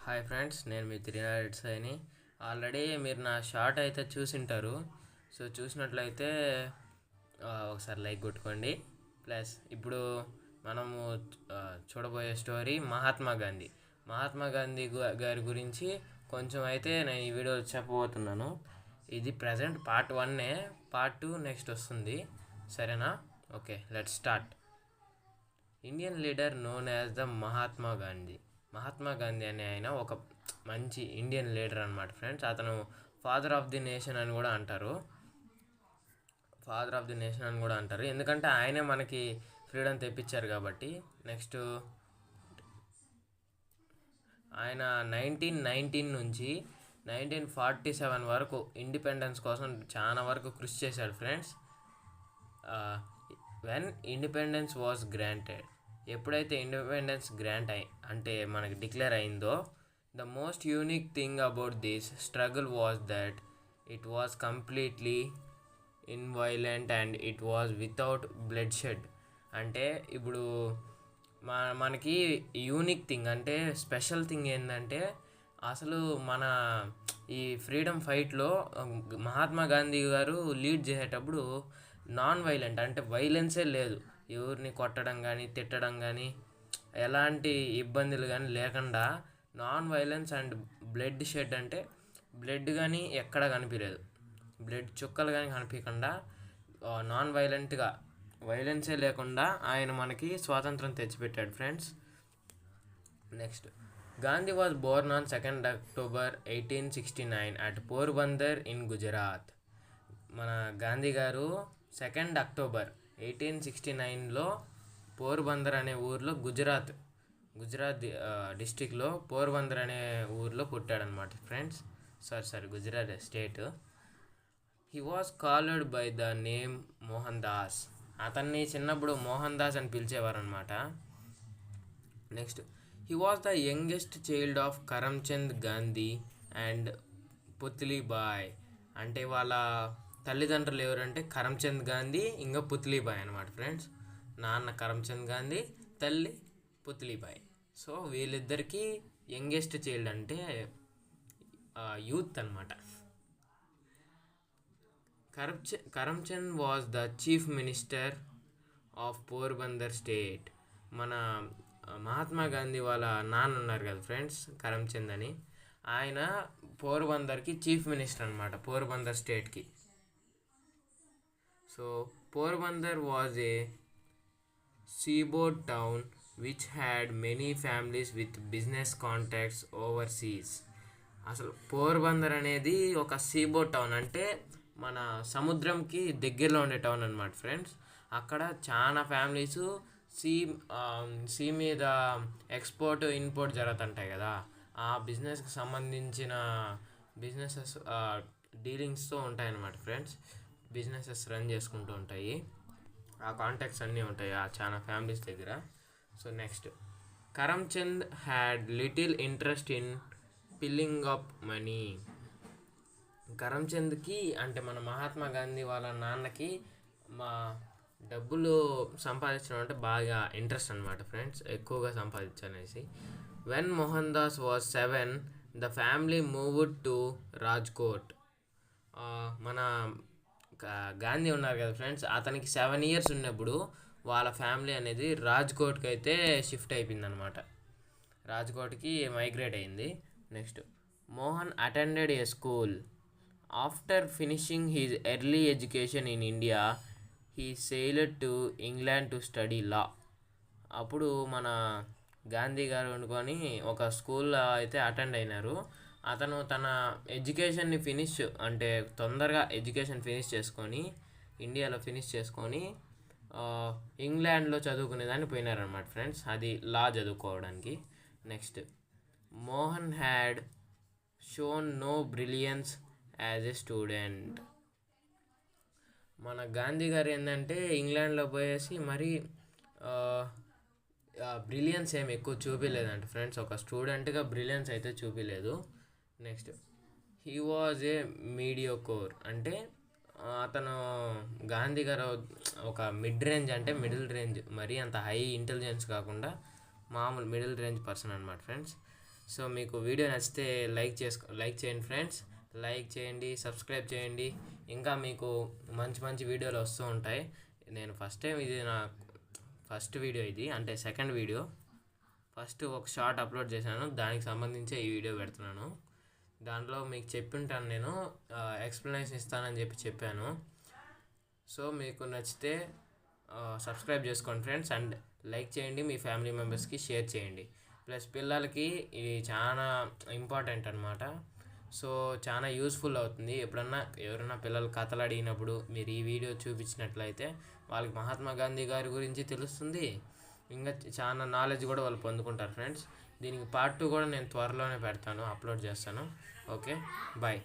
Hi friends, నేను మీ త్రినారెడ్డి సాయిని. Already మీరు నా షార్ట్ అయితే చూసింటారు. సో చూసినట్లయితే ఒకసారి లైక్ కొట్టుకోండి. ప్లస్ ఇప్పుడు మనము చూడబోయే స్టోరీ మహాత్మా గాంధీ గారి గురించి కొంచెం అయితే నేను ఈ వీడియోలో చెప్పబోతున్నాను. ఇది ప్రజెంట్ పార్ట్ 1, పార్ట్ 2 నెక్స్ట్ వస్తుంది. సరేనా? Okay, let's start. Indian leader known as the Mahatma Gandhi అనే ఆయన ఒక మంచి ఇండియన్ లీడర్ అనమాట ఫ్రెండ్స్. అతను ఫాదర్ ఆఫ్ ది నేషన్ అని కూడా అంటారు. ఎందుకంటే ఆయనే మనకి ఫ్రీడమ్ తెప్పించారు కాబట్టి. నెక్స్ట్, ఆయన 1919 నుంచి 1947 వరకు ఇండిపెండెన్స్ కోసం చాలా వరకు కృషి చేశాడు friends. When independence was granted, ఎప్పుడైతే ఇండిపెండెన్స్ అంటే మనకి డిక్లేర్ అయిందో, the most unique thing about this struggle was that it was completely nonviolent and it was without bloodshed. అంటే ఇప్పుడు మనకి యూనిక్ థింగ్ అంటే స్పెషల్ థింగ్ ఏంటంటే, అసలు మన ఈ ఫ్రీడమ్ ఫైట్లో మహాత్మా గాంధీ గారు లీడ్ చేసేటప్పుడు నాన్ వైలెంట్ అంటే వైలెన్సే లేదు. ఎవరిని కొట్టడం కానీ తిట్టడం కానీ ఎలాంటి ఇబ్బందులు కానీ లేకుండా non violence and blood shed అంటే బ్లడ్ కానీ ఎక్కడ కనిపించలేదు, బ్లడ్ చుక్కలు కానీ కనిపించకుండా నాన్ వైలెంట్గా వైలెన్సే లేకుండా ఆయన మనకి స్వాతంత్రం తెచ్చిపెట్టాడు friends. Next, Gandhi was born on 2nd October 1869 at Porbandar in Gujarat. మన గాంధీ గారు 2nd October 1869లో పోర్బందర్ అనే ఊర్లో గుజరాత్ డిస్టిక్లో పోర్బందర్ అనే ఊర్లో పుట్టాడనమాట friends. Gujarat state. He was called by the name Mohandas. అతన్ని చిన్నప్పుడు మోహన్ దాస్ అని పిలిచేవారనమాట. Next, he was the youngest child of Karamchand Gandhi and Putlibai. అంటే వాళ్ళ తల్లిదండ్రులు ఎవరంటే కరమ్చంద్ గాంధీ ఇంకా పుత్లీబాయ్ అనమాట ఫ్రెండ్స్. నాన్న కరమ్చంద్ గాంధీ, తల్లి పుత్లీబాయ్. సో వీళ్ళిద్దరికీ యంగెస్ట్ చైల్డ్ అంటే యూత్ అనమాట. Karamchand was the chief minister of Porbandar state. మన మహాత్మా గాంధీ వాళ్ళ నాన్న ఉన్నారు కదా ఫ్రెండ్స్, కరమ్చంద్ అని, ఆయన పోర్బందర్కి చీఫ్ మినిస్టర్ అనమాట, పోర్బందర్ స్టేట్కి. So Porbandar was a seaboard town which had many families with business contacts overseas. అసలు పోర్బందర్ అనేది ఒక సీబోర్డ్ టౌన్, అంటే మన సముద్రంకి దగ్గరలో ఉండే టౌన్ అనమాట ఫ్రెండ్స్. అక్కడ చాలా ఫ్యామిలీస్ సీ మీద ఎక్స్పోర్ట్ ఇంపోర్ట్ జరుగుతుంటాయి కదా, ఆ బిజినెస్కి సంబంధించిన బిజినెసెస్ డీలింగ్స్తో ఉంటాయన్నమాట ఫ్రెండ్స్. బిజినెసెస్ రన్ చేసుకుంటూ ఉంటాయి, ఆ కాంటాక్ట్స్ అన్నీ ఉంటాయి ఆ చాలా ఫ్యామిలీస్ దగ్గర. So next, Karamchand had little interest in piling up money. కరమ్చంద్కి అంటే మన మహాత్మా గాంధీ వాళ్ళ నాన్నకి డబ్బులు సంపాదించడం అంటే బాగా ఇంట్రెస్ట్ అనమాట ఫ్రెండ్స్, ఎక్కువగా సంపాదించనేసి. When Mohandas was 7, the family moved to Rajkot. మన గాంధీ ఉన్నారు కదా ఫ్రెండ్స్, అతనికి 7 years ఉన్నప్పుడు వాళ్ళ ఫ్యామిలీ అనేది రాజ్కోట్కి అయితే షిఫ్ట్ అయిపోయింది అనమాట, రాజ్కోట్కి మైగ్రేట్ అయింది. Next, Mohan attended a school. After finishing his early education in India he sailed to England to study law. అప్పుడు మన గాంధీ గారు అనుకొని ఒక స్కూల్లో అయితే అటెండ్ అయినారు. అతను తన ఎడ్యుకేషన్ని తొందరగా ఎడ్యుకేషన్ ఇండియాలో ఫినిష్ చేసుకొని ఇంగ్లాండ్లో చదువుకునేదాన్ని పోయినారనమాట ఫ్రెండ్స్, అది లా చదువుకోవడానికి. Next, Mohan had shown no brilliance as a student. మన గాంధీ గారు ఏంటంటే ఇంగ్లాండ్లో పోయేసి మరి బ్రిలియన్స్ ఏమి ఎక్కువ చూపించలేదంట ఫ్రెండ్స్, ఒక స్టూడెంట్గా బ్రిలియన్స్ అయితే చూపించలేదు. Next, he was a mediocre. అంటే అతను గాంధీ గారు ఒక మిడిల్ రేంజ్, మరీ అంత హై ఇంటెలిజెన్స్ కాకుండా మామూలు మిడిల్ రేంజ్ పర్సన్ అనమాట ఫ్రెండ్స్. సో మీకు వీడియో నచ్చితే లైక్ చేయండి ఫ్రెండ్స్, లైక్ చేయండి, సబ్స్క్రైబ్ చేయండి. ఇంకా మీకు మంచి మంచి వీడియోలు వస్తూ ఉంటాయి. నేను ఫస్ట్ టైం ఇది నా ఫస్ట్ వీడియో, ఇది అంటే సెకండ్ వీడియో. ఫస్ట్ ఒక షార్ట్ అప్లోడ్ చేశాను, దానికి సంబంధించి ఈ వీడియో పెడుతున్నాను. దాంట్లో మీకు చెప్పింటాను, నేను ఎక్స్ప్లెనేషన్ ఇస్తానని చెప్పాను. సో మీకు నచ్చితే సబ్స్క్రైబ్ చేసుకోండి ఫ్రెండ్స్, అండ్ లైక్ చేయండి, మీ ఫ్యామిలీ మెంబర్స్కి షేర్ చేయండి. ప్లస్ పిల్లలకి ఇది చాలా ఇంపార్టెంట్ అనమాట. సో చాలా యూస్ఫుల్ అవుతుంది. ఎవరైనా పిల్లలు కథలు అడిగినప్పుడు మీరు ఈ వీడియో చూపించినట్లయితే వాళ్ళకి మహాత్మా గాంధీ గారి గురించి తెలుస్తుంది, ఇంకా చాలా నాలెడ్జ్ కూడా వాళ్ళు పొందుకుంటారు ఫ్రెండ్స్. దీనికి పార్ట్ 2 కూడా నేను త్వరలోనే పెడతాను, అప్లోడ్ చేస్తాను. Okay, bye.